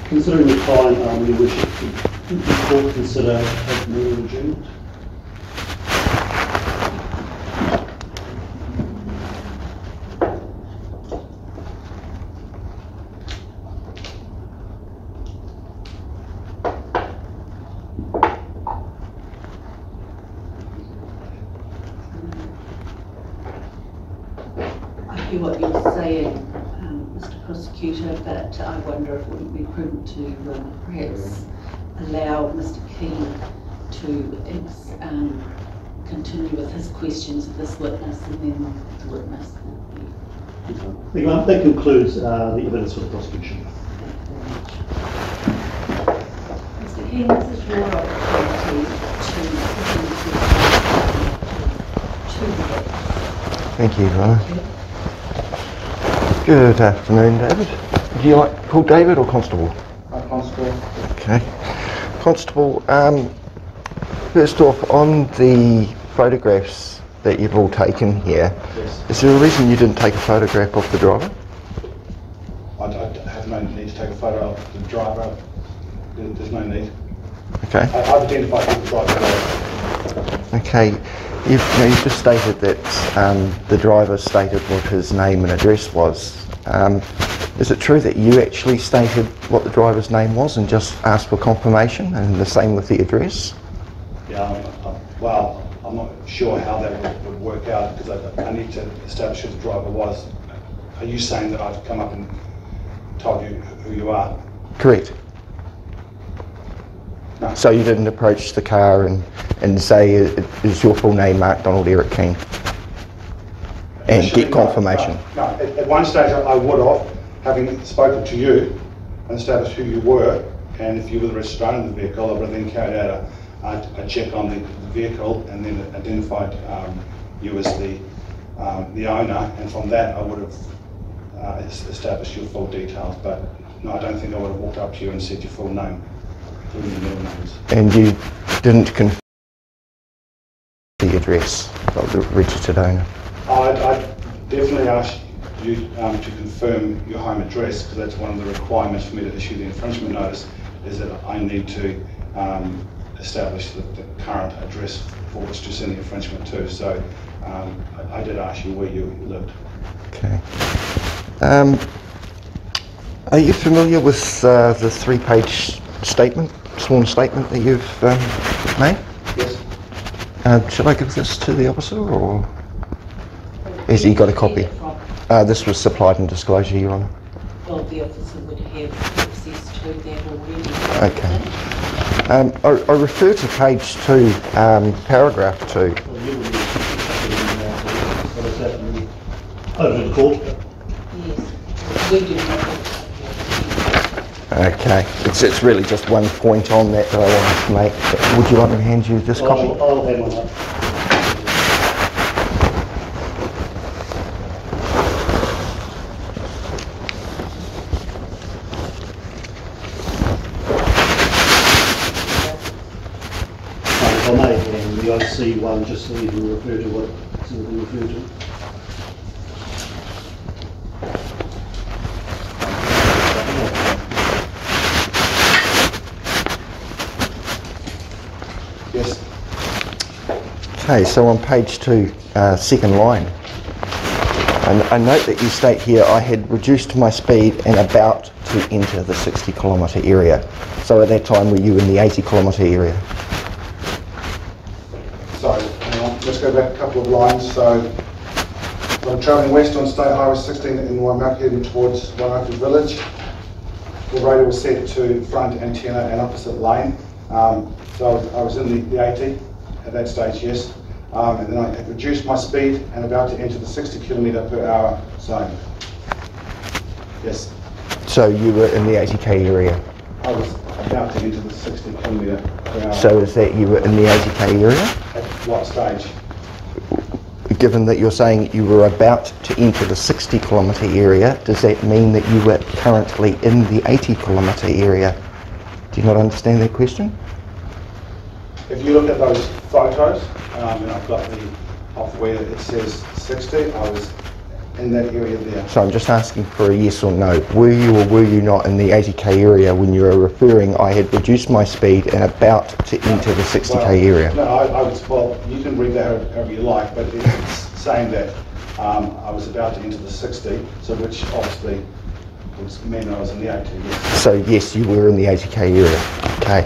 Considering the time, we wish the court consider taking an adjournment. What you're saying, Mr. Prosecutor, but I wonder if it wouldn't be prudent to perhaps allow Mr. Keane to continue with his questions of this witness and then the witness. That concludes the evidence for the prosecution. Mr. Keane, this is your opportunity to the Thank you, Rana. Good afternoon, David. Do you like to call David or Constable? Constable. Okay. Constable, first off, on the photographs that you've all taken here, Yes. is there a reason you didn't take a photograph of the driver? I have no need to take a photo of the driver. There's no need. Okay. I've identified who the driver was. Okay. You've just stated that the driver stated what his name and address was. Is it true that you actually stated what the driver's name was and just asked for confirmation, and the same with the address? Yeah, well, I'm not sure how that would work out because I need to establish who the driver was. Are you saying that I've come up and told you who you are? Correct. No. So you didn't approach the car and say, is your full name Mark Donald Eric Keane? And Initially, get confirmation? No. At one stage I would have, having spoken to you and established who you were, and if you were the registered owner of the vehicle, I would have then carried out a check on the vehicle and then identified you as the owner, and from that I would have established your full details. But no, I don't think I would have walked up to you and said your full name, including the middle names. And you didn't confirm the address of the registered owner? I definitely asked you to confirm your home address, because that's one of the requirements for me to issue the infringement notice, is that I need to establish the current address for which to send the infringement to. So I did ask you where you lived. Okay. Are you familiar with the 3-page statement, sworn statement that you've made? Yes. Should I give this to the officer, or has he got a copy? This was supplied in disclosure, Your Honour. Well, the officer would have access to that already. Okay. I refer to page 2, paragraph 2. Over to the court. Yes, we do not. Okay, it's really just one point on that I wanted to make. Would you like me to hand you this copy? I'll hand one up. If I may, hand the IC one just so you can refer to what it's referred to. Yes. Okay, so on page 2, second line, and I note that you state here, I had reduced my speed and about to enter the 60-kilometre area. So at that time, were you in the 80-kilometre area? Sorry, hang on. Let's go back a couple of lines. So I'm travelling west on State Highway 16 in Waimak, heading towards Waimaku Village. The radar was set to front antenna and opposite lane. So I was in the 80 at that stage, yes. And then I had reduced my speed and about to enter the 60km/h zone. Yes. So you were in the 80k area? I was about to enter the 60km/h. So is that you were in the 80k area? At what stage? Given that you're saying you were about to enter the 60-kilometre area, does that mean that you were currently in the 80-kilometre area? Do you not understand that question? If you look at those photos, and I've got the off where it says 60, I was in that area there. So I'm just asking for a yes or no. Were you or were you not in the 80k area when you were referring I had reduced my speed and about to enter the 60k area? No, I was, well, you can read that however you like, but it's saying that I was about to enter the 60, so which obviously would mean I was in the 80, yes. So yes, you were in the 80k area. Okay.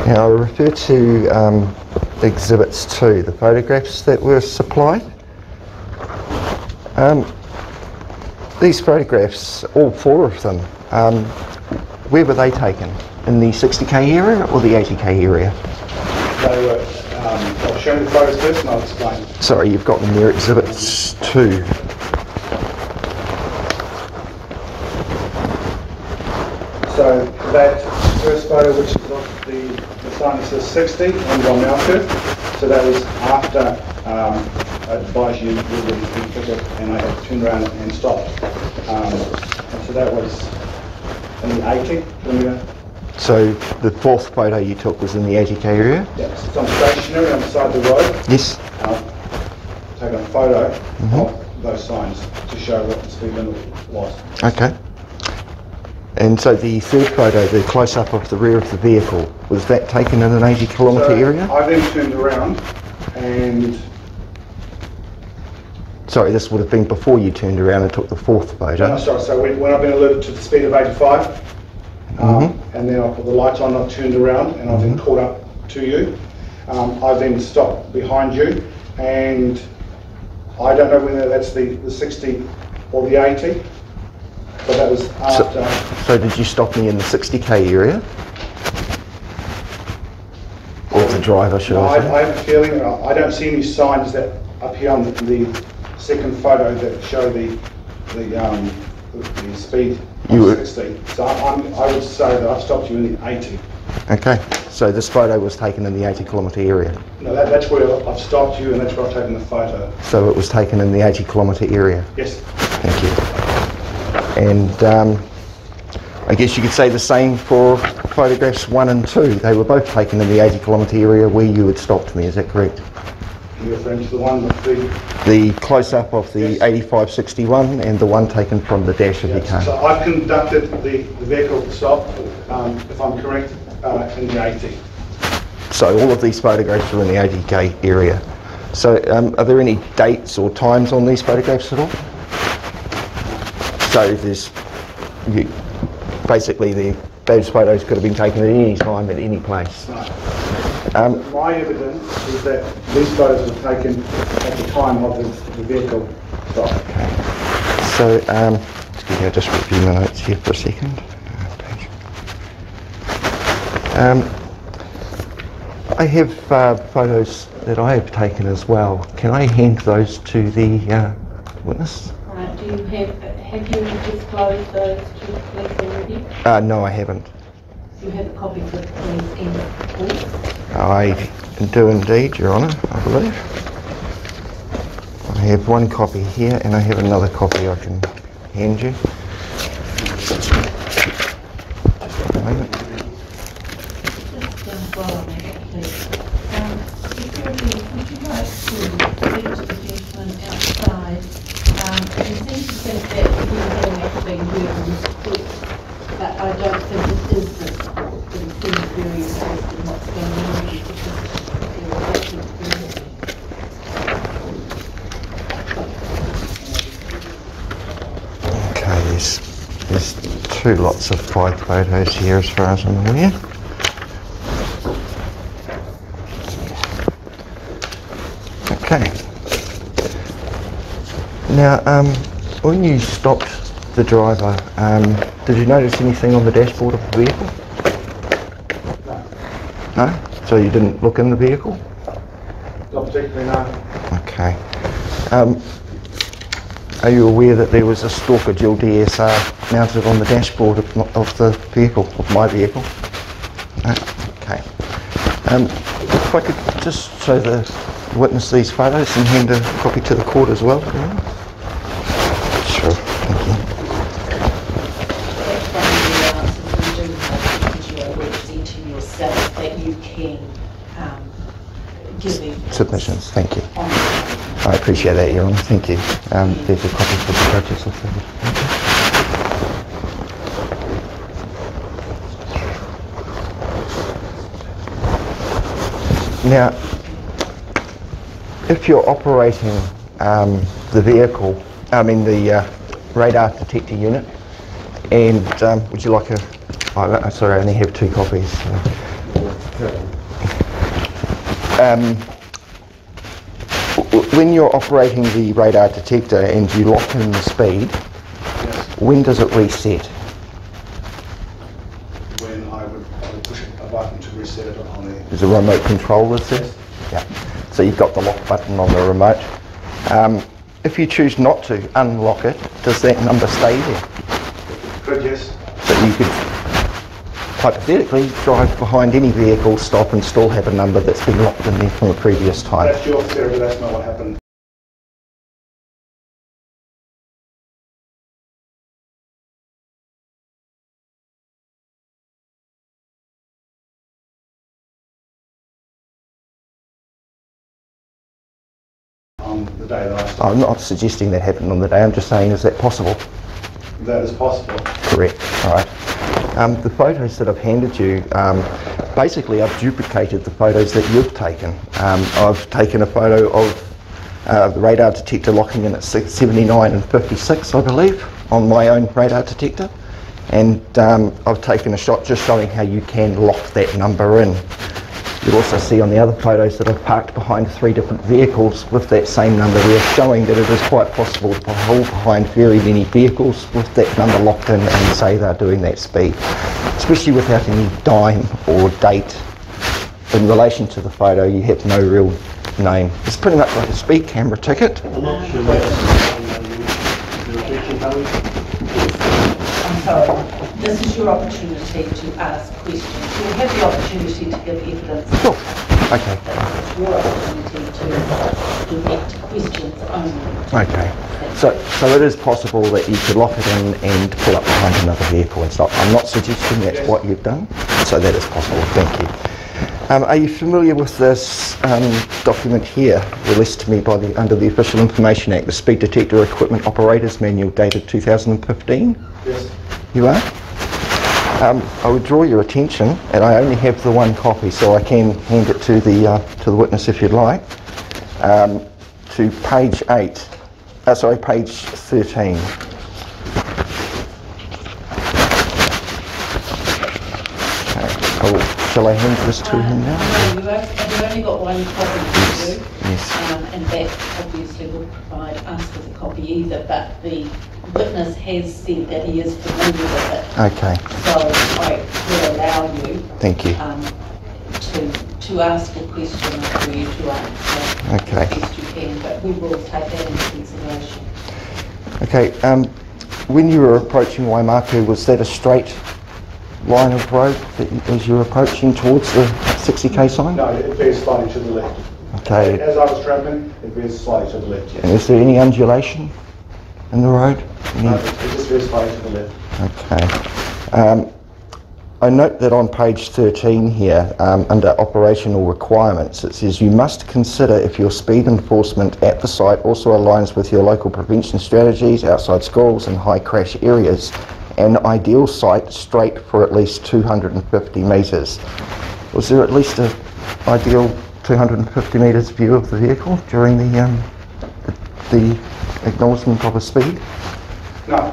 Now I refer to exhibits 2, the photographs that were supplied. These photographs, all 4 of them, where were they taken? In the 60k area or the 80k area? They were, I'll show you the photos first and I'll explain. Sorry, you've got them there, exhibits 2. So that first photo, which is of the sign that says 60 on your mouth curve, so that was after I advised you to pick up and I had turned around and stopped. So that was in the 80. So the 4th photo you took was in the 80k area? Yes, so I'm stationary on the side of the road. Yes. Taking a photo of those signs to show what the speed limit was. Okay. And so the 3rd photo, the close-up of the rear of the vehicle, was that taken in an 80km area? I then turned around and... Sorry, this would have been before you turned around and took the 4th photo. No, sorry, so when I've been alerted to the speed of 85, and then I put the lights on, I've turned around and I've then caught up to you. I then stopped behind you, and I don't know whether that's the 60 or the 80, but that was after. So did you stop me in the 60k area? Or the driver, should I say? I have a feeling, I don't see any signs that up here on the second photo that show the speed of 60. So I would say that I've stopped you in the 80. Okay, so this photo was taken in the 80km area? No, that's where I've stopped you and that's where I've taken the photo. So it was taken in the 80km area? Yes. Thank you. And I guess you could say the same for photographs 1 and 2. They were both taken in the 80km area where you had stopped me, is that correct? You're referring to the one with the close-up of the 8561 and the one taken from the dash of your car. So I've conducted the vehicle stop, if I'm correct, in the 80. So all of these photographs are in the 80k area. So are there any dates or times on these photographs at all? So there's, basically those photos could have been taken at any time, at any place. Right. My evidence is that these photos were taken at the time of the vehicle stop. Okay. So, excuse me, I'll just review my notes here for a second. I have photos that I have taken as well. Can I hand those to the witness? Right, do you have you disclosed those to the police already? No, I haven't. You have a copy for the police and the police? I do indeed, Your Honour, I believe. I have one copy here and I have another copy I can hand you. Just a moment. Just while I'm at it, please. Security, would you like to speak to the gentleman outside? You seem to think that he was actually being heard in this court, but I don't think it is this court. But he seems very interested in what's going on here because there are actually Okay, there's 2 lots of 5 photos here as far as I'm aware. Okay. Now, when you stopped the driver, did you notice anything on the dashboard of the vehicle? No? So you didn't look in the vehicle? Not particularly, no. Okay. Are you aware that there was a Stalker Dual DSR mounted on the dashboard of the vehicle, of my vehicle? No? Okay. If I could just show the witness these photos and hand a copy to the court as well. Sure, thank you. Representing yourself that you can give submissions, thank you. I appreciate that, Your Honour, thank you. There's a copy for the judges also. Now, if you're operating the vehicle, the radar detector unit, and would you like a, sorry, I only have 2 copies. When you're operating the radar detector and you lock in the speed, when does it reset? When I would push a button to reset it on there. There's a remote control with this? Yeah. So you've got the lock button on the remote. If you choose not to unlock it, does that number stay there? Could, yes. So you could hypothetically drive behind any vehicle, stop and still have a number that's been locked in there from a previous time. That's your theory, but that's not what happened. On the day that I started. I'm not suggesting that happened on the day, I'm just saying, is that possible? That is possible. Correct, all right. The photos that I've handed you, basically I've duplicated the photos that you've taken. I've taken a photo of the radar detector locking in at 79 and 56, I believe, on my own radar detector. And I've taken a shot just showing how you can lock that number in. You'll also see on the other photos that I've parked behind 3 different vehicles with that same number there, showing that it is quite possible to haul behind very many vehicles with that number locked in and say they're doing that speed, especially without any dime or date. In relation to the photo, you have no real name. It's pretty much like a speed camera ticket. I'm not sure that's the reflection colour. I'm sorry, this is your opportunity to ask questions. You'll have the opportunity to give evidence. Sure. Okay. It's your opportunity to direct questions only. Okay. So it is possible that you could lock it in and pull up behind another vehicle and stop. I'm not suggesting that's what you've done, so that is possible. Thank you. Are you familiar with this document here, released to me by under the Official Information Act, the Speed Detector Equipment Operators Manual, dated 2015? Yes. You are? I would draw your attention, and I only have the 1 copy, so I can hand it to the witness if you'd like, to page 8. Page 13. Shall I hand this to him now? No, you've only got 1 copy to do. Yes. And that obviously will provide us with a copy either, but the witness has said that he is familiar with it. Okay. So I will allow you. Thank you. To ask a question and for you to answer Okay. as best you can, but we will take that into consideration. Okay. When you were approaching Waimaku, was that a straight line of road that as you were approaching towards the 60k sign? No, it veers slightly to the left. Okay. As I was travelling, it veers slightly to the left, yes. And is there any undulation in the road? No, it just veers slightly to the left. Okay. I note that on page 13 here, under operational requirements, it says you must consider if your speed enforcement at the site also aligns with your local prevention strategies, outside schools and high crash areas. An ideal site straight for at least 250 metres. Was there at least an ideal 250 metres view of the vehicle during the acknowledgement of a speed? No,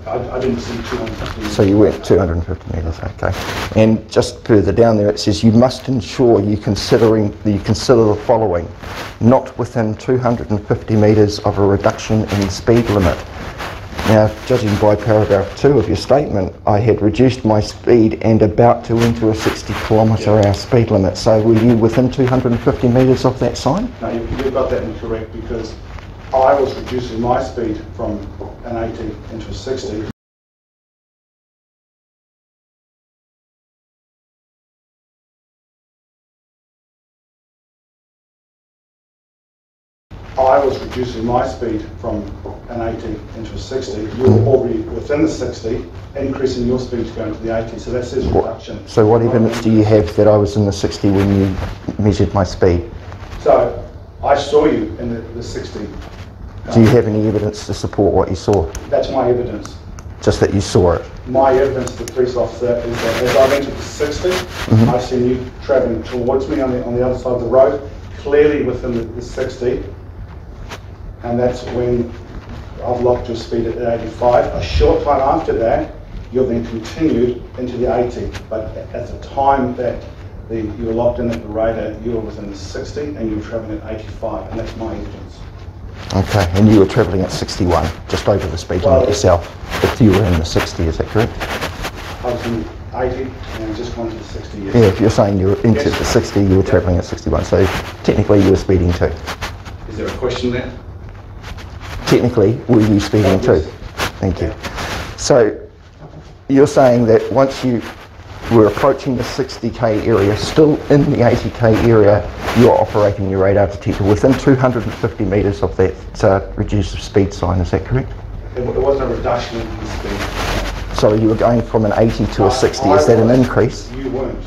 I didn't see 250. So you went 250 metres, okay. And just further down there it says you must ensure you consider the following: not within 250 metres of a reduction in speed limit. Now, judging by paragraph 2 of your statement, I had reduced my speed and about to enter a 60 km/h speed limit. So were you within 250 metres of that sign? No, you've got that incorrect, because I was reducing my speed from an 80 into a 60. I was reducing my speed from an 80 into a 60. You were already within the 60, increasing your speed to go into the 80. So that says reduction. So what evidence do you have that I was in the 60 when you measured my speed? So I saw you in the 60. Do you have any evidence to support what you saw? That's my evidence. Just that you saw it? My evidence to the police officer is that as I entered the 60, I seen you travelling towards me on the other side of the road, clearly within the 60, and that's when I've locked your speed at 85. A short time after that, you then continued into the 80, but at the time that you were locked in at the radar, you were within the 60 and you were travelling at 85, and that's my evidence. Okay, and you were travelling at 61, just over the speed limit yourself, if you were in the 60, is that correct? I was in 80 and just gone to the 60, yes. Yeah, if you're saying you were into the 60, you were travelling at 61, so technically you were speeding too. Is there a question there? Technically, were you speeding too? Thank you. So, you're saying that once you were approaching the 60k area, still in the 80k area, you're operating your radar detector within 250 metres of that reduced speed sign, is that correct? There wasn't a reduction in the speed. So you were going from an 80 to a 60, is that an increase? You weren't.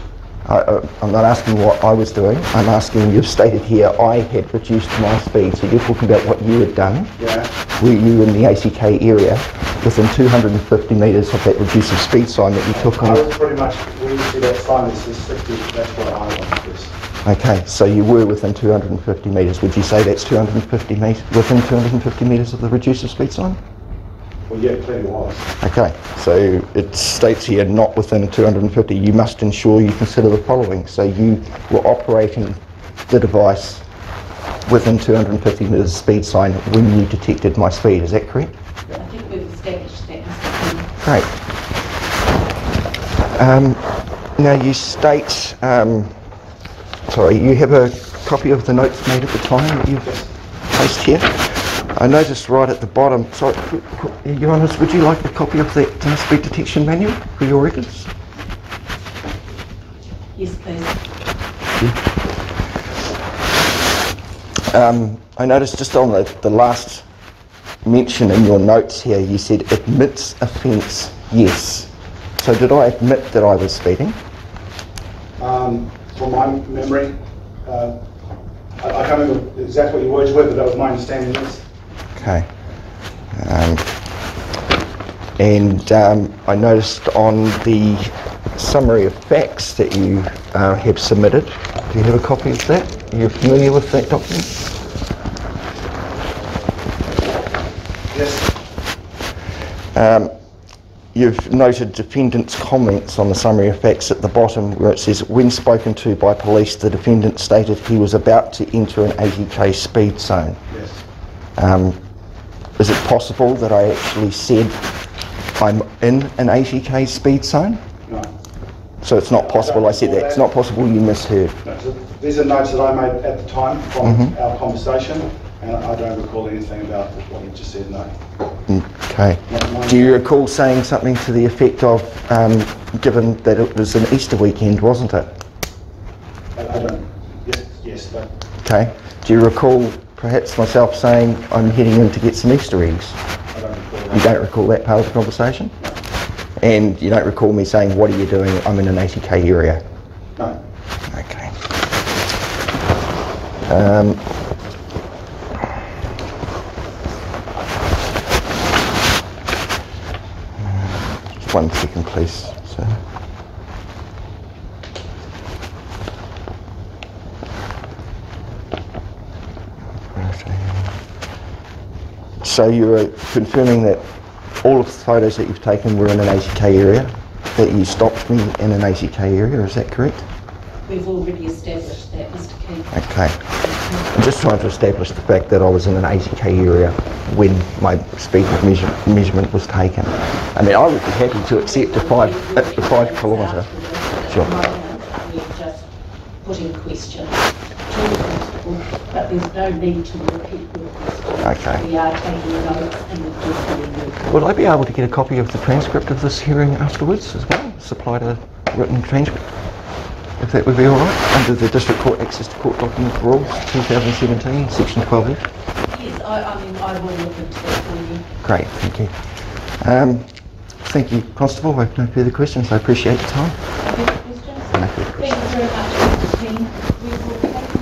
I'm not asking what I was doing, I'm asking, you've stated here I had reduced my speed, so you're talking about what you had done. Yeah. Were you in the 80k area within 250 metres of that reduced speed sign that you took on? I was pretty much, when you see that sign that says 60, that's what I want, yes. Okay, so you were within 250 metres. Would you say that's 250 metres, within 250 metres of the reduced speed sign? Well, yeah, it clearly was. Okay, so it states here not within 250. You must ensure you consider the following. So you were operating the device within 250 metres speed sign when you detected my speed, is that correct? I think we've established that, Mr. Great. Now you state, sorry, you have a copy of the notes made at the time that you've placed here? I noticed right at the bottom, sorry, Your Honours, would you like a copy of that speed detection manual for your records? Yes, please. I noticed just on the last mention in your notes here, you said admits offence, yes. So did I admit that I was speeding? From my memory, I can't remember exactly what your words were, but that was my understanding, yes. Okay. I noticed on the summary of facts that you have submitted, do you have a copy of that? Are you familiar with that document? Yes. You've noted defendant's comments on the summary of facts at the bottom where it says, when spoken to by police, the defendant stated he was about to enter an 80k speed zone. Yes. Is it possible that I actually said I'm in an 80k speed zone? No. So it's not possible I said that. It's not possible you misheard. No, so these are notes that I made at the time from our conversation, and I don't recall anything about what you just said, no. Okay. Do you recall saying something to the effect of, given that it was an Easter weekend, wasn't it? I don't, yes, but... Okay. Do you recall perhaps myself saying I'm heading in to get some Easter eggs? I don't recall that. You don't recall that part of the conversation? No. And you don't recall me saying, what are you doing? I'm in an 80k area. No. Okay. Just 1 second, please, sir. So you are confirming that all of the photos that you've taken were in an 80k area, that you stopped me in an 80k area, is that correct? We've already established that, Mr. King. Okay. I'm just trying to establish the fact that I was in an 80k area when my speed measurement was taken. I mean, I would be happy to accept a 5 kilometre. Sure. We're just putting questions to the constable, but there's no need to repeat the question. Okay. We are taking notes and we're just doing Would I be able to get a copy of the transcript of this hearing afterwards as well? Supplied a written transcript, if that would be all right, under the District Court Access to Court Document Rules 2017, Section 12F. Yes, I mean, I will look into that for you. Great, thank you. Thank you, Constable. I have no further questions. I appreciate your time. Any other questions? No further questions. Thank you very much, Mr. King. We will take the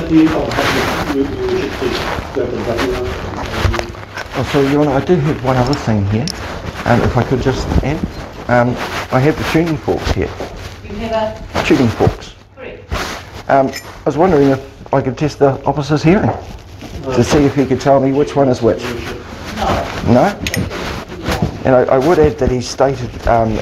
at the end, I'll have you just please go for the voting now. Oh, sorry, Your Honour, I do have one other thing here. If I could just add. I have the tuning forks here. You have a, Tuning forks. correct. I was wondering if I could test the officer's hearing to see if he could tell me which one is which. No. No? And I would add that he stated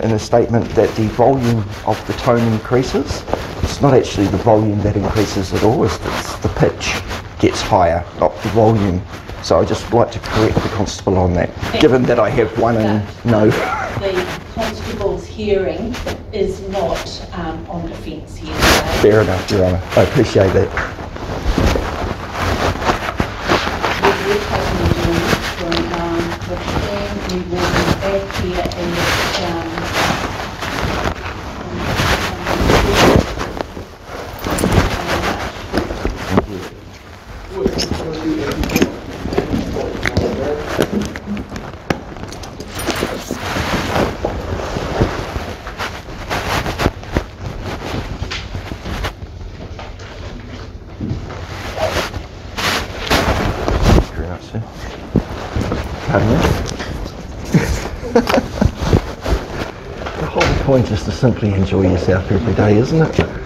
in a statement that the volume of the tone increases. It's not actually the volume that increases at all, it's the pitch gets higher, not the volume. So I just like to correct the constable on that, given that I have one and no. The constable's hearing is not on defence here today. Fair enough, Your Honour. I appreciate that. We're taking adjournment from 15. We will be back here in Very much, sir. Pardon me? The whole point is to simply enjoy yourself every day, isn't it?